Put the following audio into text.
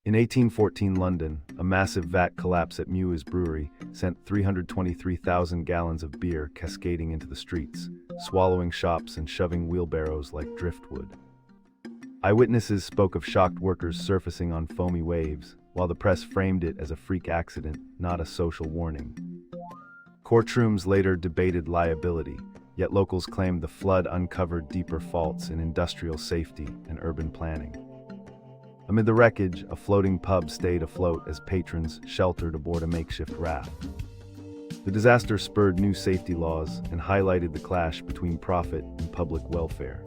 In 1814 London, a massive vat collapse at Mewes Brewery sent 323,000 gallons of beer cascading into the streets, swallowing shops and shoving wheelbarrows like driftwood. Eyewitnesses spoke of shocked workers surfacing on foamy waves, while the press framed it as a freak accident, not a social warning. Courtrooms later debated liability, yet locals claimed the flood uncovered deeper faults in industrial safety and urban planning. Amid the wreckage, a floating pub stayed afloat as patrons sheltered aboard a makeshift raft. The disaster spurred new safety laws and highlighted the clash between profit and public welfare.